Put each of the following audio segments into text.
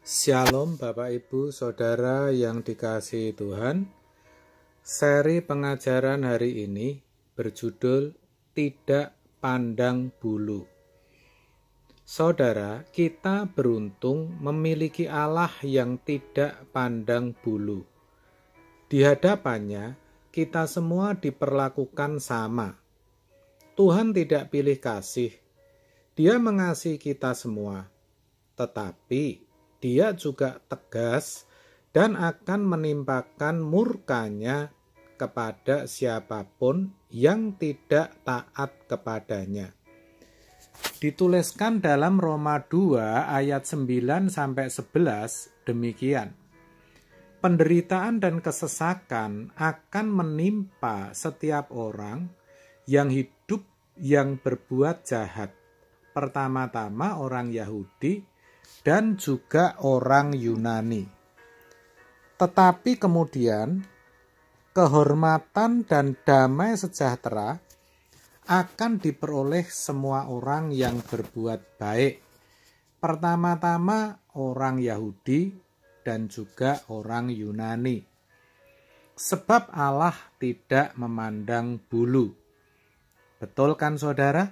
Shalom Bapak Ibu Saudara yang dikasihi Tuhan. Seri pengajaran hari ini berjudul Tidak Pandang Bulu. Saudara, kita beruntung memiliki Allah yang tidak pandang bulu. Di hadapannya, kita semua diperlakukan sama. Tuhan tidak pilih kasih. Dia mengasihi kita semua. Tetapi Dia juga tegas dan akan menimpakan murkanya kepada siapapun yang tidak taat kepadanya. Dituliskan dalam Roma 2 ayat 9-11 demikian. Penderitaan dan kesesakan akan menimpa setiap orang yang hidup yang berbuat jahat. Pertama-tama orang Yahudi dan juga orang Yunani. Tetapi kemudian kehormatan dan damai sejahtera akan diperoleh semua orang yang berbuat baik. Pertama-tama orang Yahudi dan juga orang Yunani. Sebab Allah tidak memandang bulu. Betul kan saudara?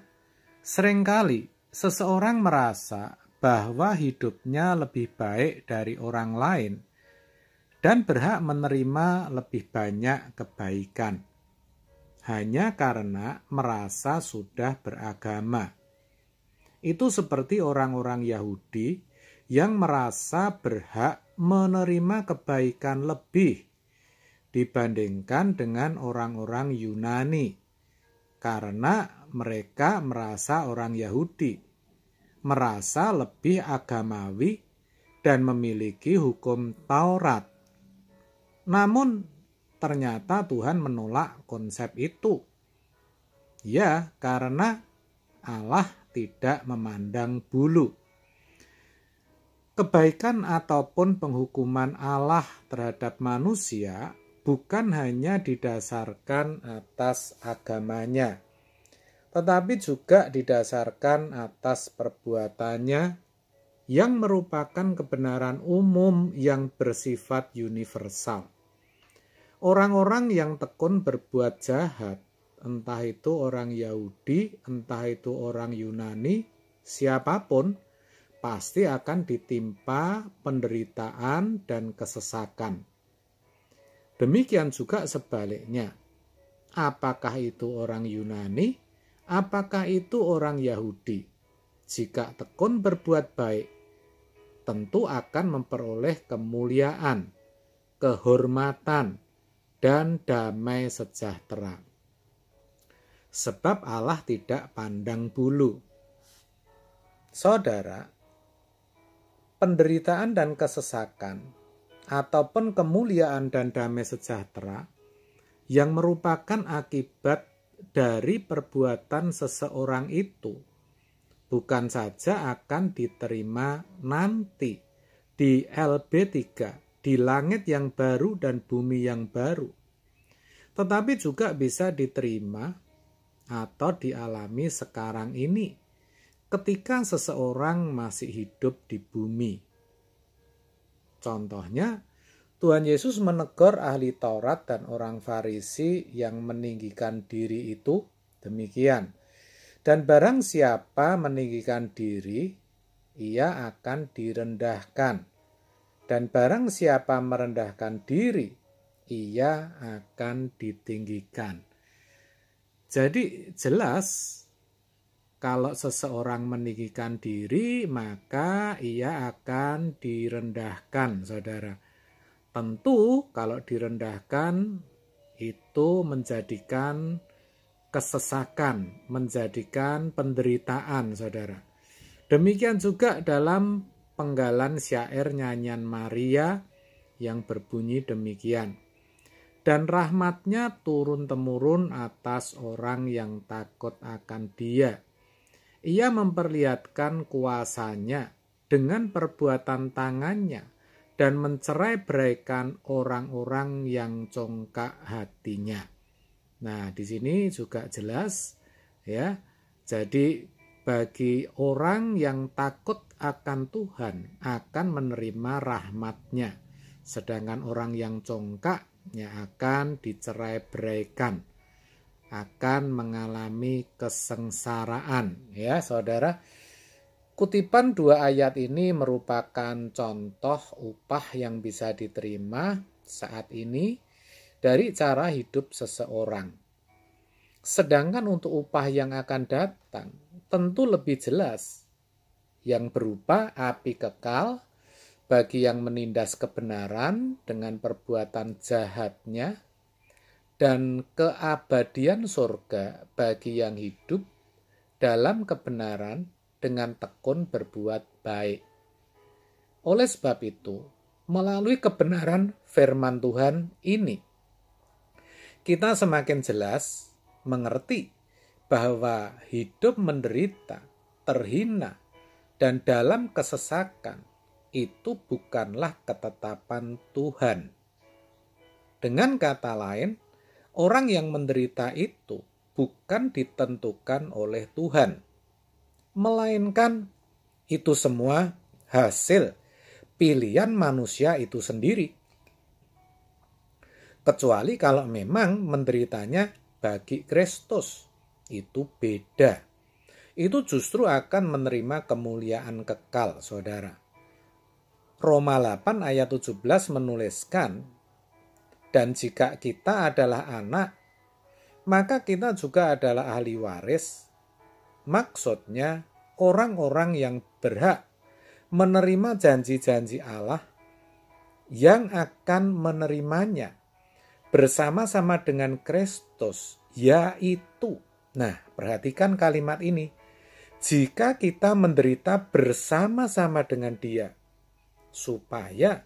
Seringkali seseorang merasa bahwa hidupnya lebih baik dari orang lain dan berhak menerima lebih banyak kebaikan hanya karena merasa sudah beragama. Itu seperti orang-orang Yahudi yang merasa berhak menerima kebaikan lebih dibandingkan dengan orang-orang Yunani karena mereka merasa orang Yahudi merasa lebih agamawi dan memiliki hukum Taurat. Namun ternyata Tuhan menolak konsep itu. Ya, karena Allah tidak memandang bulu. Kebaikan ataupun penghukuman Allah terhadap manusia bukan hanya didasarkan atas agamanya, tetapi juga didasarkan atas perbuatannya yang merupakan kebenaran umum yang bersifat universal. Orang-orang yang tekun berbuat jahat, entah itu orang Yahudi, entah itu orang Yunani, siapapun, pasti akan ditimpa penderitaan dan kesesakan. Demikian juga sebaliknya. Apakah itu orang Yunani? Apakah itu orang Yahudi? Jika tekun berbuat baik, tentu akan memperoleh kemuliaan, kehormatan, dan damai sejahtera. Sebab Allah tidak pandang bulu. Saudara, penderitaan dan kesesakan, ataupun kemuliaan dan damai sejahtera, yang merupakan akibat dari perbuatan seseorang itu bukan saja akan diterima nanti di LB3, di langit yang baru dan bumi yang baru, tetapi juga bisa diterima atau dialami sekarang ini ketika seseorang masih hidup di bumi. Contohnya, Tuhan Yesus menegur ahli Taurat dan orang Farisi yang meninggikan diri itu demikian. Dan barang siapa meninggikan diri, ia akan direndahkan. Dan barang siapa merendahkan diri, ia akan ditinggikan. Jadi jelas, kalau seseorang meninggikan diri, maka ia akan direndahkan, saudara. Tentu kalau direndahkan itu menjadikan kesesakan, menjadikan penderitaan, saudara. Demikian juga dalam penggalan syair nyanyian Maria yang berbunyi demikian. Dan rahmatnya turun-temurun atas orang yang takut akan Dia. Ia memperlihatkan kuasanya dengan perbuatan tangannya dan mencerai-beraikan orang-orang yang congkak hatinya. Nah, di sini juga jelas ya. Jadi bagi orang yang takut akan Tuhan akan menerima rahmat-Nya, sedangkan orang yang congkaknya akan dicerai-beraikan, akan mengalami kesengsaraan. Ya, saudara, kutipan 2 ayat ini merupakan contoh upah yang bisa diterima saat ini dari cara hidup seseorang. Sedangkan untuk upah yang akan datang tentu lebih jelas, yang berupa api kekal bagi yang menindas kebenaran dengan perbuatan jahatnya, dan keabadian surga bagi yang hidup dalam kebenaran dengan tekun berbuat baik. Oleh sebab itu, melalui kebenaran firman Tuhan ini, kita semakin jelas mengerti bahwa hidup menderita, terhina, dan dalam kesesakan itu bukanlah ketetapan Tuhan. Dengan kata lain, orang yang menderita itu bukan ditentukan oleh Tuhan, melainkan itu semua hasil pilihan manusia itu sendiri. Kecuali kalau memang menderitanya bagi Kristus, itu beda. Itu justru akan menerima kemuliaan kekal, saudara. Roma 8 ayat 17 menuliskan, dan jika kita adalah anak, maka kita juga adalah ahli waris. Maksudnya orang-orang yang berhak menerima janji-janji Allah, yang akan menerimanya bersama-sama dengan Kristus, yaitu, nah perhatikan kalimat ini, jika kita menderita bersama-sama dengan Dia, supaya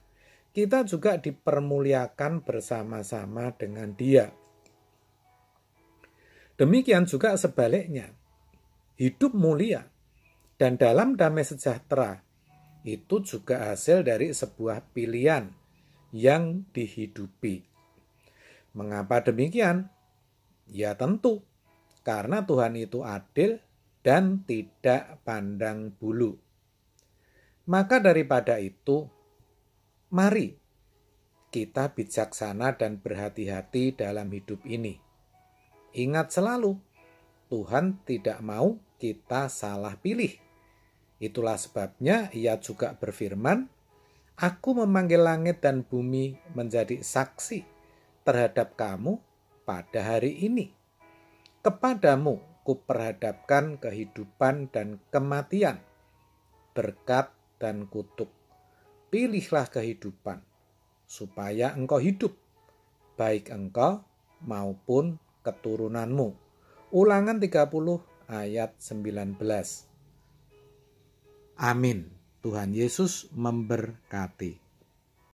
kita juga dipermuliakan bersama-sama dengan Dia. Demikian juga sebaliknya, hidup mulia dan dalam damai sejahtera itu juga hasil dari sebuah pilihan yang dihidupi. Mengapa demikian? Ya tentu, karena Tuhan itu adil dan tidak pandang bulu. Maka daripada itu, mari kita bijaksana dan berhati-hati dalam hidup ini. Ingat selalu, Tuhan tidak mau kita salah pilih. Itulah sebabnya Ia juga berfirman, "Aku memanggil langit dan bumi menjadi saksi terhadap kamu pada hari ini. Kepadamu kuperhadapkan kehidupan dan kematian, berkat dan kutuk. Pilihlah kehidupan, supaya engkau hidup, baik engkau maupun keturunanmu." Ulangan 30 ayat 19. Amin. Tuhan Yesus memberkati.